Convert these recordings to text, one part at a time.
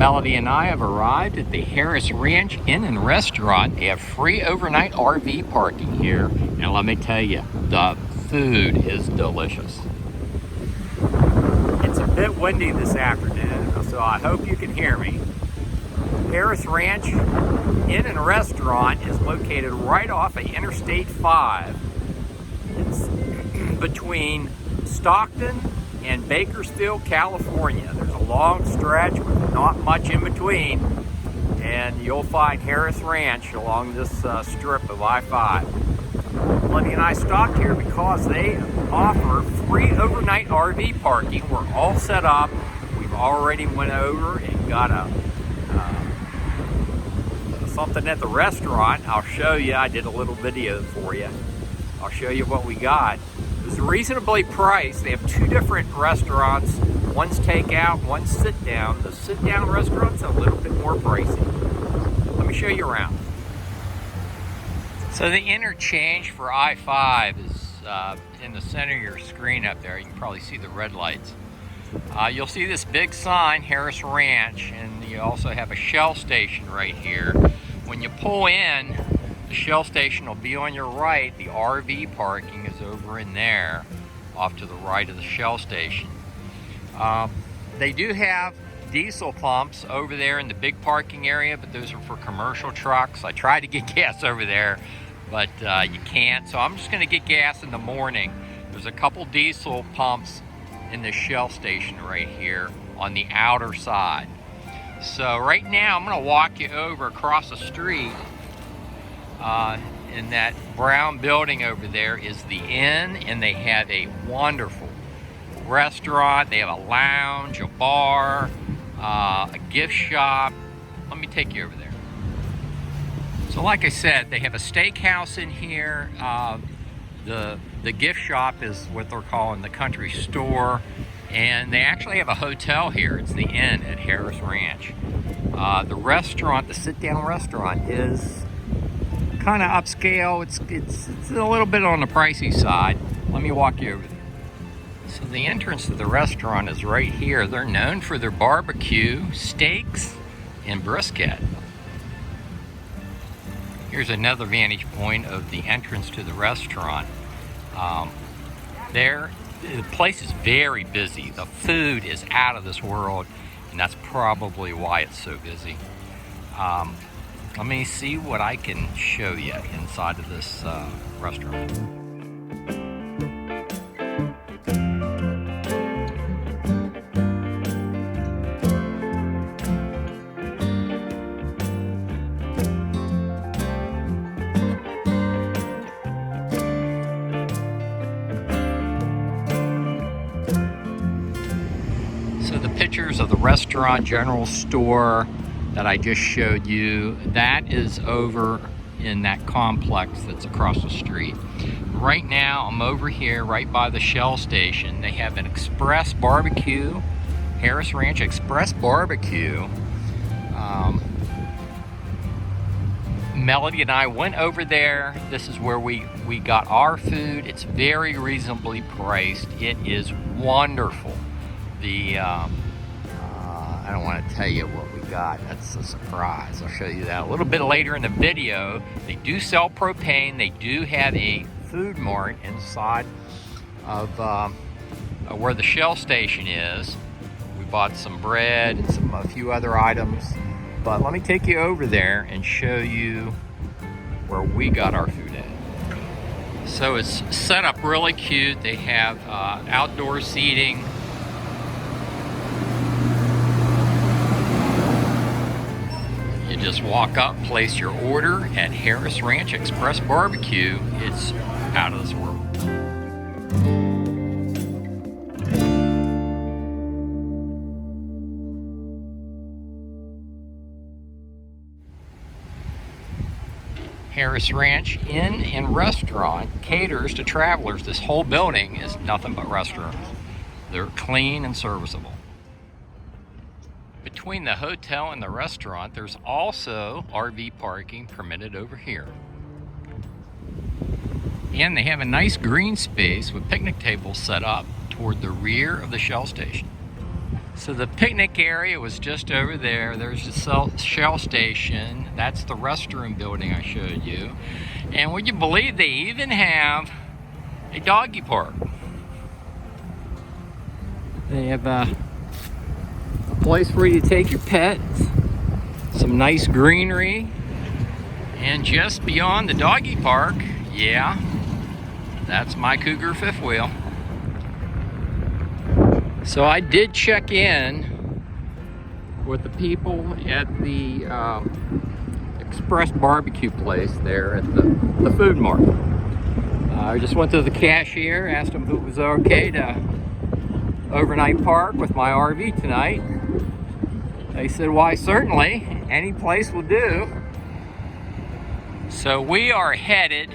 Melody and I have arrived at the Harris Ranch Inn and Restaurant. They have free overnight RV parking here, and let me tell you, the food is delicious. It's a bit windy this afternoon, so I hope you can hear me. Harris Ranch Inn and Restaurant is located right off of Interstate 5. It's between Stockton and Bakersfield, California. There's a long stretch with not much in between, and you'll find Harris Ranch along this strip of I-5. Lenny and I stopped here because they offer free overnight RV parking. We're all set up. We've already went over and got something at the restaurant. I'll show you. I did a little video for you. I'll show you what we got. It's reasonably priced. They have two different restaurants. One's takeout, one's sit down. The sit down restaurant's a little bit more pricey. Let me show you around. So the interchange for I-5 is in the center of your screen up there. You can probably see the red lights. You'll see this big sign, Harris Ranch, and you also have a Shell station right here. When you pull in, the Shell station will be on your right. The RV parking is over in there, off to the right of the Shell station. They do have diesel pumps over there in the big parking area, but those are for commercial trucks. I tried to get gas over there, but you can't, so I'm just going to get gas in the morning. There's a couple diesel pumps in the Shell station right here on the outer side. So right now I'm going to walk you over across the street. In that brown building over there is the inn, and they have a wonderful restaurant. They have a lounge, a bar, a gift shop. Let me take you over there. So like I said, they have a steakhouse in here. The gift shop is what they're calling the country store, and they actually have a hotel here. It's the inn at Harris Ranch. The restaurant, the sit-down restaurant, is kind of upscale. It's a little bit on the pricey side. Let me walk you over there. So the entrance to the restaurant is right here. They're known for their barbecue, steaks, and brisket. Here's another vantage point of the entrance to the restaurant. The place is very busy. The food is out of this world, and that's probably why it's so busy. Let me see what I can show you inside of this restaurant. So the pictures of the restaurant, general store that I just showed you, that is over in that complex that's across the street. Right now I'm over here right by the Shell station. They have an Express Barbecue, Harris Ranch Express Barbecue. Melody and I went over there. This is where we got our food. It's very reasonably priced. It is wonderful. I don't want to tell you what we got. That's a surprise. I'll show you that a little bit later in the video. They do sell propane. They do have a food mart inside of where the Shell station is. We bought some bread and a few other items. But let me take you over there and show you where we got our food at. So it's set up really cute. They have outdoor seating. You just walk up, place your order at Harris Ranch Express Barbecue. It's out of this world. Harris Ranch Inn and Restaurant caters to travelers. This whole building is nothing but restaurants. They're clean and serviceable. Between the hotel and the restaurant, there's also RV parking permitted over here. And they have a nice green space with picnic tables set up toward the rear of the Shell station. So the picnic area was just over there. There's the Shell station. That's the restroom building I showed you. And would you believe they even have a doggy park? They have a place for you to take your pets, some nice greenery, and just beyond the doggy park, yeah, that's my Cougar fifth wheel. So I did check in with the people at the Express barbecue place there at the food mart. I just went to the cashier, asked him if it was okay to overnight park with my RV tonight. They said, why, certainly, any place will do. So we are headed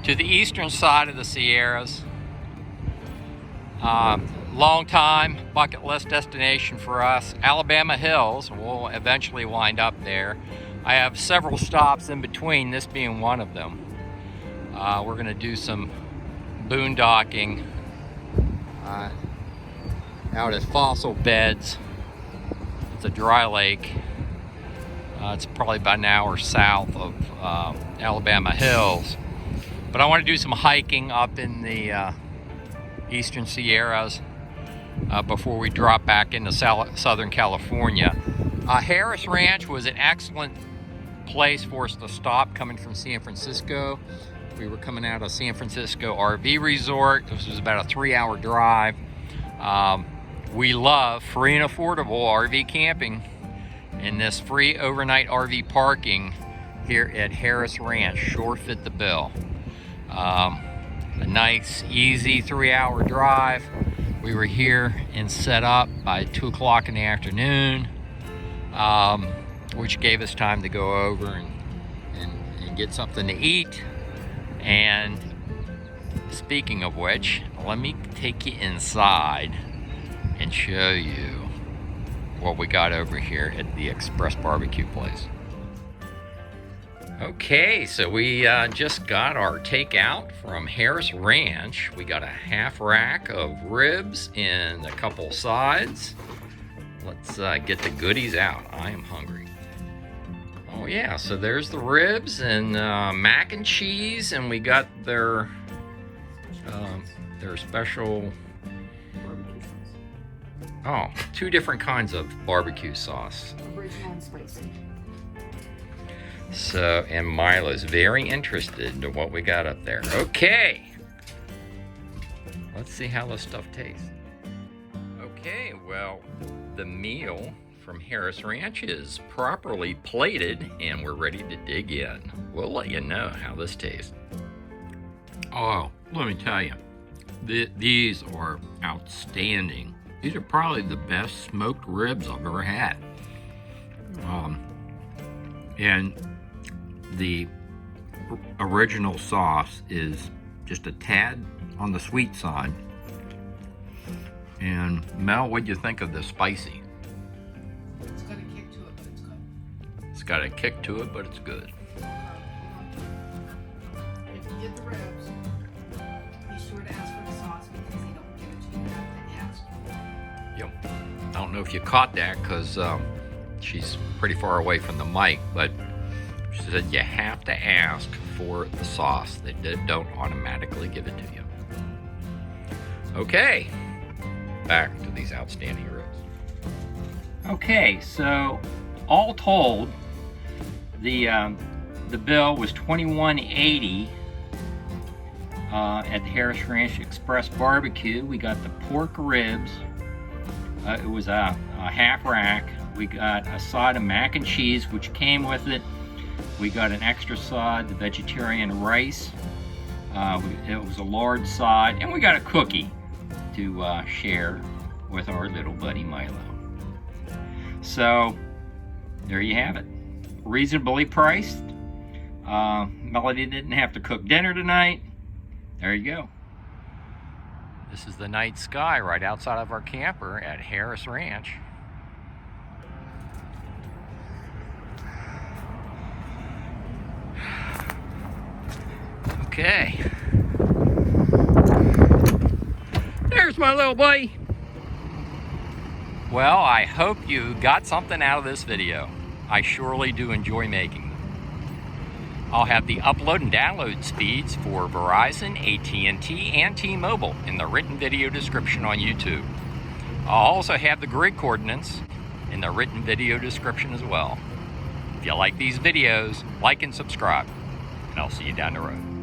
to the eastern side of the Sierras. Long time bucket list destination for us, Alabama Hills. We'll eventually wind up there. I have several stops in between, this being one of them. We're going to do some boondocking out at Fossil Beds. It's a dry lake. It's probably about an hour south of Alabama Hills. But I want to do some hiking up in the eastern Sierras before we drop back into Southern California. Harris Ranch was an excellent place for us to stop coming from San Francisco. We were coming out of San Francisco RV Resort. This was about a 3-hour drive. We love free and affordable RV camping and this free overnight RV parking here at Harris Ranch sure fit the bill. A nice, easy 3-hour drive. We were here and set up by 2 o'clock in the afternoon, which gave us time to go over and get something to eat. And speaking of which, let me take you inside and show you what we got over here at the Express barbecue place. Okay, so we just got our takeout from Harris Ranch. We got a half rack of ribs and a couple sides. Let's get the goodies out. I am hungry. Oh yeah, so there's the ribs and mac and cheese, and we got their special, oh, 2 different kinds of barbecue sauce. Original and spicy. So, and Milo's very interested in what we got up there. Okay, let's see how this stuff tastes. Okay, well, the meal from Harris Ranch is properly plated and we're ready to dig in. We'll let you know how this tastes. Oh, let me tell you, these are outstanding. These are probably the best smoked ribs I've ever had. And the original sauce is just a tad on the sweet side. And Mel, what'd you think of the spicy? It's got a kick to it, but it's good. It's got a kick to it, but it's good. If you get the ribs, be sure to ask for the sauce because they don't give it to you. You have to ask. Yep. I don't know if you caught that because she's pretty far away from the mic, but she said you have to ask for the sauce. They don't automatically give it to you. Okay, back to these outstanding ribs. Okay, so all told, the bill was $21.80 at the Harris Ranch Express Barbecue. We got the pork ribs. It was a half rack. We got a side of mac and cheese, which came with it. We got an extra side, the vegetarian rice. It was a large side, and we got a cookie to share with our little buddy Milo. So there you have it, reasonably priced. Melody didn't have to cook dinner tonight. There you go. This is the night sky right outside of our camper at Harris Ranch. Okay. There's my little buddy. Well, I hope you got something out of this video. I surely do enjoy making them. I'll have the upload and download speeds for Verizon, AT&T, and T-Mobile in the written video description on YouTube. I'll also have the grid coordinates in the written video description as well. If you like these videos, like and subscribe, and I'll see you down the road.